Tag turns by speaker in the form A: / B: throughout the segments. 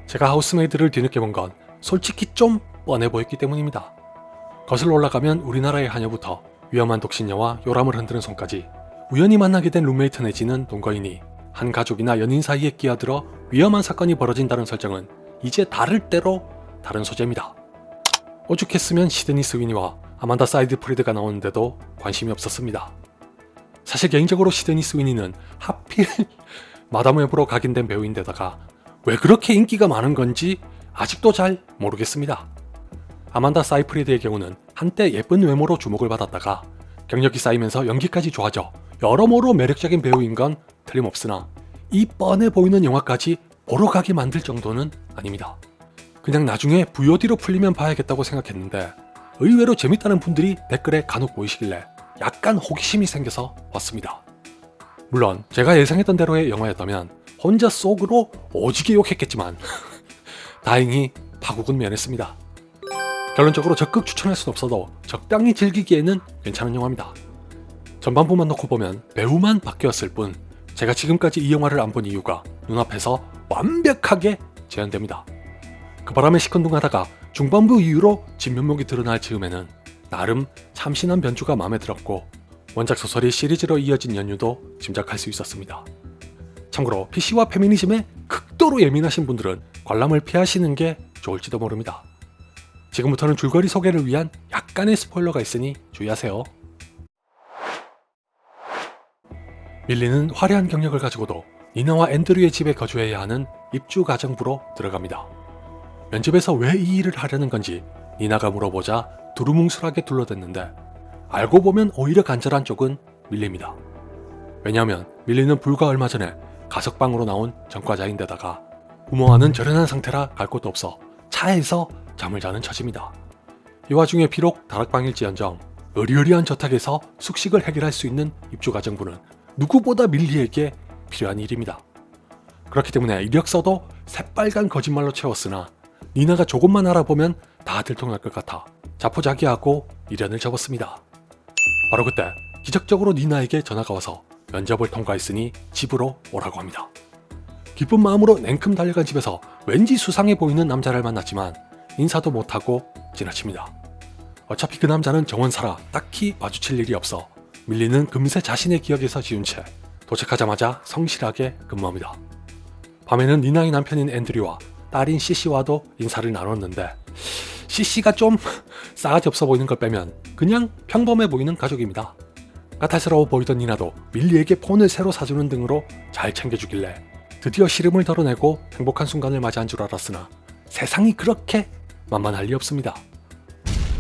A: 제가 하우스메이드를 뒤늦게 본 건 솔직히 좀 뻔해 보였기 때문입니다. 거슬러 올라가면 우리나라의 하녀부터 위험한 독신녀와 요람을 흔드는 손까지 우연히 만나게 된 룸메이트 내지는 동거인이 한 가족이나 연인 사이에 끼어들어 위험한 사건이 벌어진다는 설정은 이제 다를 대로 다른 소재입니다. 오죽했으면 시드니 스위니와 아만다 사이드프리드가 나오는데도 관심이 없었습니다. 사실 개인적으로 시드니 스위니는 하필 마담 웹으로 각인된 배우인데다가 왜 그렇게 인기가 많은 건지 아직도 잘 모르겠습니다. 아만다 사이프리드의 경우는 한때 예쁜 외모로 주목을 받았다가 경력이 쌓이면서 연기까지 좋아져 여러모로 매력적인 배우인 건 틀림없으나 이 뻔해 보이는 영화까지 보러 가게 만들 정도는 아닙니다. 그냥 나중에 VOD로 풀리면 봐야겠다고 생각했는데 의외로 재밌다는 분들이 댓글에 간혹 보이시길래 약간 호기심이 생겨서 봤습니다. 물론 제가 예상했던 대로의 영화였다면 혼자 속으로 오지게 욕했겠지만 다행히 파국은 면했습니다. 결론적으로 적극 추천할 순 없어도 적당히 즐기기에는 괜찮은 영화입니다. 전반부만 놓고 보면 배우만 바뀌었을 뿐 제가 지금까지 이 영화를 안 본 이유가 눈앞에서 완벽하게 재현됩니다. 그 바람에 시큰둥하다가 중반부 이후로 진면목이 드러날 즈음에는 나름 참신한 변주가 마음에 들었고 원작 소설이 시리즈로 이어진 연유도 짐작할 수 있었습니다. 참고로 PC와 페미니즘에 극도로 예민하신 분들은 관람을 피하시는 게 좋을지도 모릅니다. 지금부터는 줄거리 소개를 위한 약간의 스포일러가 있으니 주의하세요. 밀리는 화려한 경력을 가지고도 니나와 앤드류의 집에 거주해야 하는 입주 가정부로 들어갑니다. 면접에서 왜 이 일을 하려는 건지 니나가 물어보자 두루뭉술하게 둘러댔는데 알고 보면 오히려 간절한 쪽은 밀리입니다. 왜냐하면 밀리는 불과 얼마 전에 가석방으로 나온 전과자인데다가 부모와는 절연한 상태라 갈 곳도 없어 차에서 잠을 자는 처지입니다. 이 와중에 비록 다락방일지언정 으리으리한 저택에서 숙식을 해결할 수 있는 입주가정부는 누구보다 밀리에게 필요한 일입니다. 그렇기 때문에 이력서도 새빨간 거짓말로 채웠으나 니나가 조금만 알아보면 다 들통날 것 같아 자포자기하고 미련을 접었습니다. 바로 그때 기적적으로 니나에게 전화가 와서 면접을 통과했으니 집으로 오라고 합니다. 기쁜 마음으로 냉큼 달려간 집에서 왠지 수상해 보이는 남자를 만났지만 인사도 못하고 지나칩니다. 어차피 그 남자는 정원사라 딱히 마주칠 일이 없어 밀리는 금세 자신의 기억에서 지운 채 도착하자마자 성실하게 근무합니다. 밤에는 니나의 남편인 앤드류와 딸인 CC와도 인사를 나눴는데 CC가 좀 싸가지 없어 보이는 걸 빼면 그냥 평범해 보이는 가족입니다. 까탈스러워 보이던 니나도 밀리에게 폰을 새로 사주는 등으로 잘 챙겨주길래 드디어 시름을 덜어내고 행복한 순간을 맞이한 줄 알았으나 세상이 그렇게 만만할 리 없습니다.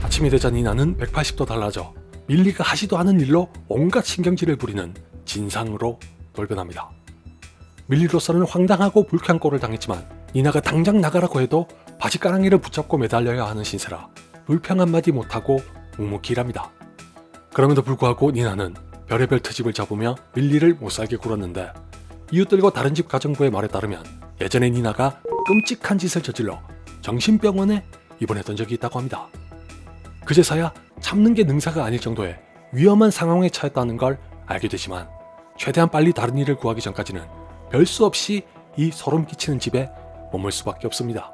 A: 아침이 되자 니나는 180도 달라져 밀리가 하지도 않은 일로 온갖 신경질을 부리는 진상으로 돌변합니다. 밀리로서는 황당하고 불쾌한 꼴을 당했지만 니나가 당장 나가라고 해도 바지가랑이를 붙잡고 매달려야 하는 신세라 불평 한마디 못하고 묵묵히 일합니다. 그럼에도 불구하고 니나는 별의별 트집을 잡으며 밀리를 못살게 굴었는데 이웃들과 다른 집 가정부의 말에 따르면 예전에 니나가 끔찍한 짓을 저질러 정신병원에 입원했던 적이 있다고 합니다. 그제서야 참는 게 능사가 아닐 정도의 위험한 상황에 처했다는 걸 알게 되지만 최대한 빨리 다른 일을 구하기 전까지는 별 수 없이 이 소름 끼치는 집에 머물 수밖에 없습니다.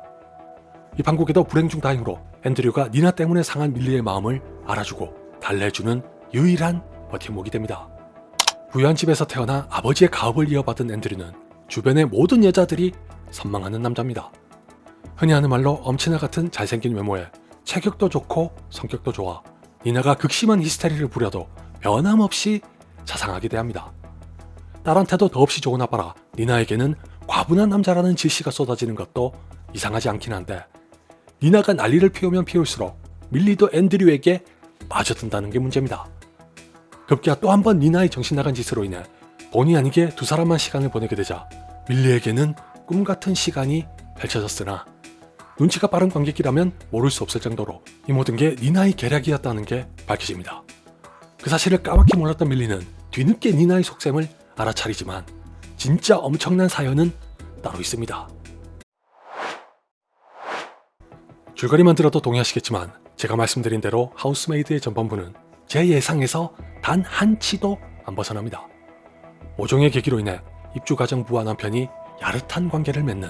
A: 이 판국에도 불행 중 다행으로 앤드류가 니나 때문에 상한 밀리의 마음을 알아주고 달래주는 유일한 버팀목이 됩니다. 부유한 집에서 태어나 아버지의 가업을 이어받은 앤드류는 주변의 모든 여자들이 선망하는 남자입니다. 흔히 하는 말로 엄친아 같은 잘생긴 외모에 체격도 좋고 성격도 좋아 니나가 극심한 히스테리를 부려도 변함없이 자상하게 대합니다. 딸한테도 더없이 좋은 아빠라 니나에게는 과분한 남자라는 지시가 쏟아지는 것도 이상하지 않긴 한데 니나가 난리를 피우면 피울수록 밀리도 앤드류에게 빠져든다는 게 문제입니다. 급기야 또 한 번 니나의 정신 나간 짓으로 인해 본의 아니게 두 사람만 시간을 보내게 되자 밀리에게는 꿈같은 시간이 펼쳐졌으나 눈치가 빠른 관객이라면 모를 수 없을 정도로 이 모든 게 니나의 계략이었다는 게 밝혀집니다. 그 사실을 까맣게 몰랐던 밀리는 뒤늦게 니나의 속셈을 알아차리지만 진짜 엄청난 사연은 따로 있습니다. 줄거리만 들어도 동의하시겠지만 제가 말씀드린 대로 하우스메이드의 전반부는 제 예상에서 단 한 치도 안 벗어납니다. 모종의 계기로 인해 입주가정부와 남편이 야릇한 관계를 맺는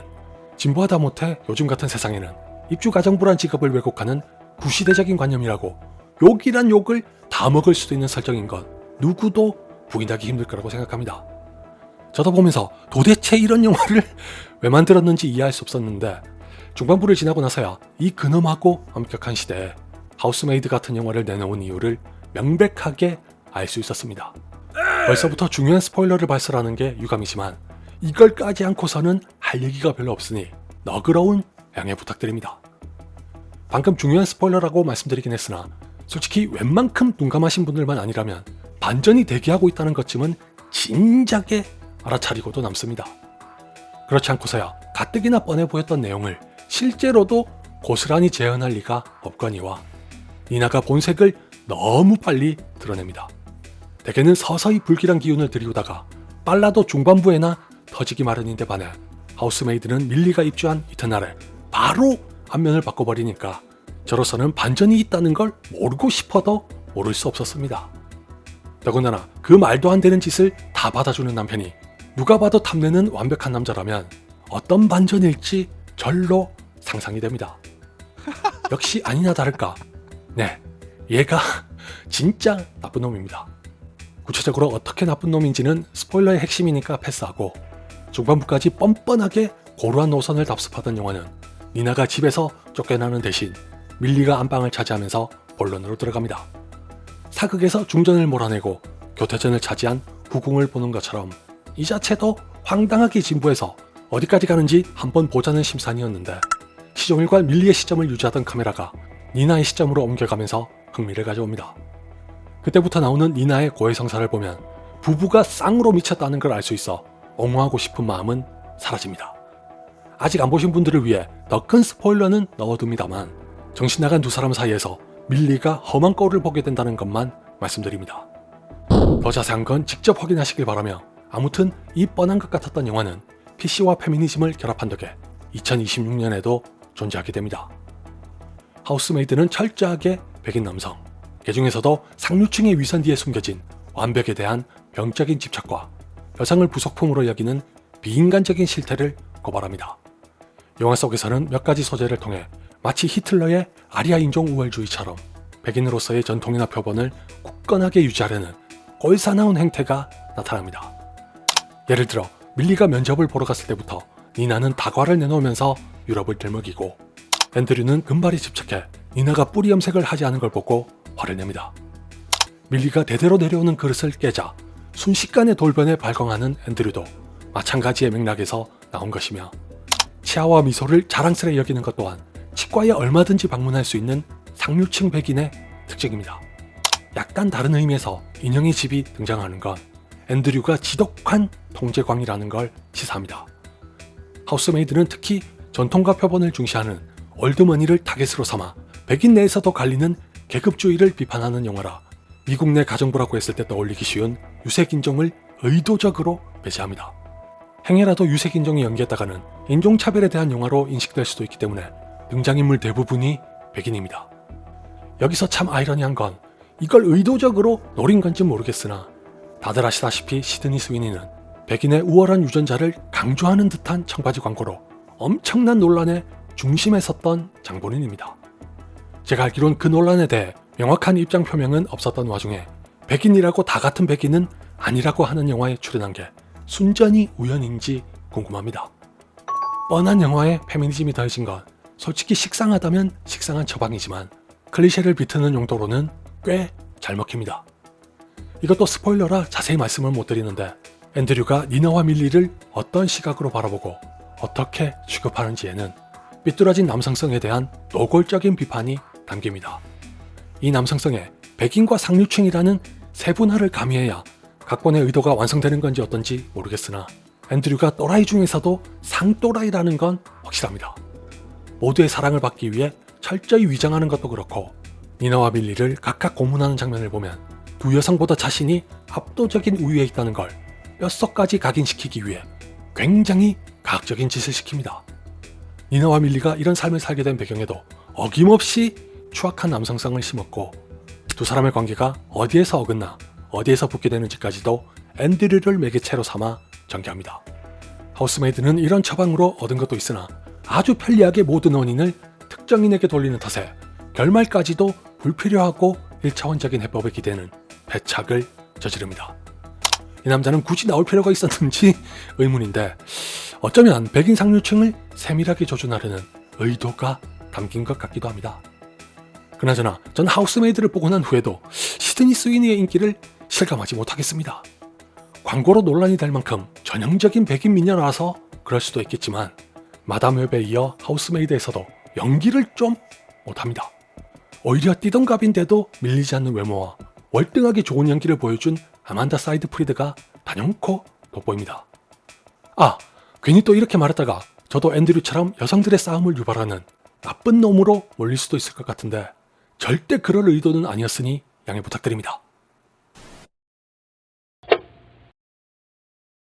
A: 진보하다 못해 요즘 같은 세상에는 입주가정부란 직업을 왜곡하는 구시대적인 관념이라고 욕이란 욕을 다 먹을 수도 있는 설정인 것 누구도 부인하기 힘들 거라고 생각합니다. 저도 보면서 도대체 이런 영화를 왜 만들었는지 이해할 수 없었는데 중반부를 지나고 나서야 이 근엄하고 엄격한 시대에 하우스메이드 같은 영화를 내놓은 이유를 명백하게 알 수 있었습니다. 벌써부터 중요한 스포일러를 발설하는 게 유감이지만 이걸 까지 않고서는 할 얘기가 별로 없으니 너그러운 양해 부탁드립니다. 방금 중요한 스포일러라고 말씀드리긴 했으나 솔직히 웬만큼 둔감하신 분들만 아니라면 반전이 대기하고 있다는 것쯤은 진작에 알아차리고도 남습니다. 그렇지 않고서야 가뜩이나 뻔해 보였던 내용을 실제로도 고스란히 재현할 리가 없거니와 니나가 본색을 너무 빨리 드러냅니다. 대개는 서서히 불길한 기운을 들이우다가 빨라도 중반부에나 터지기 마련인데 반해 하우스메이드는 밀리가 입주한 이튿날에 바로 안면을 바꿔버리니까 저로서는 반전이 있다는 걸 모르고 싶어도 모를 수 없었습니다. 더군다나 그 말도 안 되는 짓을 다 받아주는 남편이 누가 봐도 탐내는 완벽한 남자라면 어떤 반전일지 절로 상상이 됩니다. 역시 아니나 다를까 네, 얘가 진짜 나쁜 놈입니다. 구체적으로 어떻게 나쁜 놈인지는 스포일러의 핵심이니까 패스하고 중반부까지 뻔뻔하게 고루한 노선을 답습하던 영화는 니나가 집에서 쫓겨나는 대신 밀리가 안방을 차지하면서 본론으로 들어갑니다. 사극에서 중전을 몰아내고 교태전을 차지한 후궁을 보는 것처럼 이 자체도 황당하게 진부해서 어디까지 가는지 한번 보자는 심산이었는데 시종일관 밀리의 시점을 유지하던 카메라가 니나의 시점으로 옮겨가면서 흥미를 가져옵니다. 그때부터 나오는 니나의 고해성사를 보면 부부가 쌍으로 미쳤다는 걸 알 수 있어 옹호하고 싶은 마음은 사라집니다. 아직 안 보신 분들을 위해 더 큰 스포일러는 넣어둡니다만 정신 나간 두 사람 사이에서 밀리가 험한 꼴을 보게 된다는 것만 말씀드립니다. 더 자세한 건 직접 확인하시길 바라며 아무튼 이 뻔한 것 같았던 영화는 PC와 페미니즘을 결합한 덕에 2026년에도 존재하게 됩니다. 하우스메이드는 철저하게 백인 남성, 그중에서도 상류층의 위선 뒤에 숨겨진 완벽에 대한 병적인 집착과 여성을 부속품으로 여기는 비인간적인 실태를 고발합니다. 영화 속에서는 몇 가지 소재를 통해 마치 히틀러의 아리아 인종 우월주의처럼 백인으로서의 전통이나 표본을 굳건하게 유지하려는 꼴사나운 행태가 나타납니다. 예를 들어 밀리가 면접을 보러 갔을 때부터 니나는 다과를 내놓으면서 유럽을 들먹이고 앤드류는 금발에 집착해 니나가 뿌리 염색을 하지 않은 걸 보고 화를 냅니다. 밀리가 대대로 내려오는 그릇을 깨자 순식간에 돌변에 발광하는 앤드류도 마찬가지의 맥락에서 나온 것이며 치아와 미소를 자랑스레 여기는 것 또한 치과에 얼마든지 방문할 수 있는 상류층 백인의 특징입니다. 약간 다른 의미에서 인형의 집이 등장하는 건 앤드류가 지독한 통제광이라는 걸 시사합니다. 하우스메이드는 특히 전통과 표본을 중시하는 올드머니를 타겟으로 삼아 백인 내에서도 갈리는 계급주의를 비판하는 영화라 미국 내 가정부라고 했을 때 떠올리기 쉬운 유색인종을 의도적으로 배제합니다. 행여라도 유색인종이 연기했다가는 인종차별에 대한 영화로 인식될 수도 있기 때문에 등장인물 대부분이 백인입니다. 여기서 참 아이러니한 건 이걸 의도적으로 노린 건지 모르겠으나 다들 아시다시피 시드니 스위니는 백인의 우월한 유전자를 강조하는 듯한 청바지 광고로 엄청난 논란의 중심에 섰던 장본인입니다. 제가 알기론 그 논란에 대해 명확한 입장 표명은 없었던 와중에 백인이라고 다 같은 백인은 아니라고 하는 영화에 출연한 게 순전히 우연인지 궁금합니다. 뻔한 영화에 페미니즘이 더해진 건 솔직히 식상하다면 식상한 처방이지만 클리셰를 비트는 용도로는 꽤 잘 먹힙니다. 이것도 스포일러라 자세히 말씀을 못 드리는데 앤드류가 니나와 밀리를 어떤 시각으로 바라보고 어떻게 취급하는지에는 삐뚤어진 남성성에 대한 노골적인 비판이 담깁니다. 이 남성성에 백인과 상류층이라는 세분화를 가미해야 각본의 의도가 완성되는 건지 어떤지 모르겠으나 앤드류가 또라이 중에서도 상또라이라는 건 확실합니다. 모두의 사랑을 받기 위해 철저히 위장하는 것도 그렇고 니나와 밀리를 각각 고문하는 장면을 보면 두 여성보다 자신이 압도적인 우위에 있다는 걸 뼛속까지 각인시키기 위해 굉장히 과학적인 짓을 시킵니다. 니나와 밀리가 이런 삶을 살게 된 배경에도 어김없이 추악한 남성성을 심었고 두 사람의 관계가 어디에서 어긋나 어디에서 붙게 되는지까지도 앤드류를 매개체로 삼아 전개합니다. 하우스메이드는 이런 처방으로 얻은 것도 있으나 아주 편리하게 모든 원인을 특정인에게 돌리는 탓에 결말까지도 불필요하고 1차원적인 해법에 기대는 패착을 저지릅니다. 이 남자는 굳이 나올 필요가 있었는지 의문인데 어쩌면 백인 상류층을 세밀하게 조준하려는 의도가 담긴 것 같기도 합니다. 그나저나 전 하우스메이드를 보고 난 후에도 시드니 스위니의 인기를 실감하지 못하겠습니다. 광고로 논란이 될 만큼 전형적인 백인 미녀라서 그럴 수도 있겠지만 마담 웹에 이어 하우스메이드에서도 연기를 좀 못합니다. 오히려 띠동갑인데도 밀리지 않는 외모와 월등하게 좋은 연기를 보여준 아만다 사이드프리드가 단연코 돋보입니다. 아, 괜히 또 이렇게 말했다가 저도 앤드류처럼 여성들의 싸움을 유발하는 나쁜 놈으로 몰릴 수도 있을 것 같은데 절대 그럴 의도는 아니었으니 양해 부탁드립니다.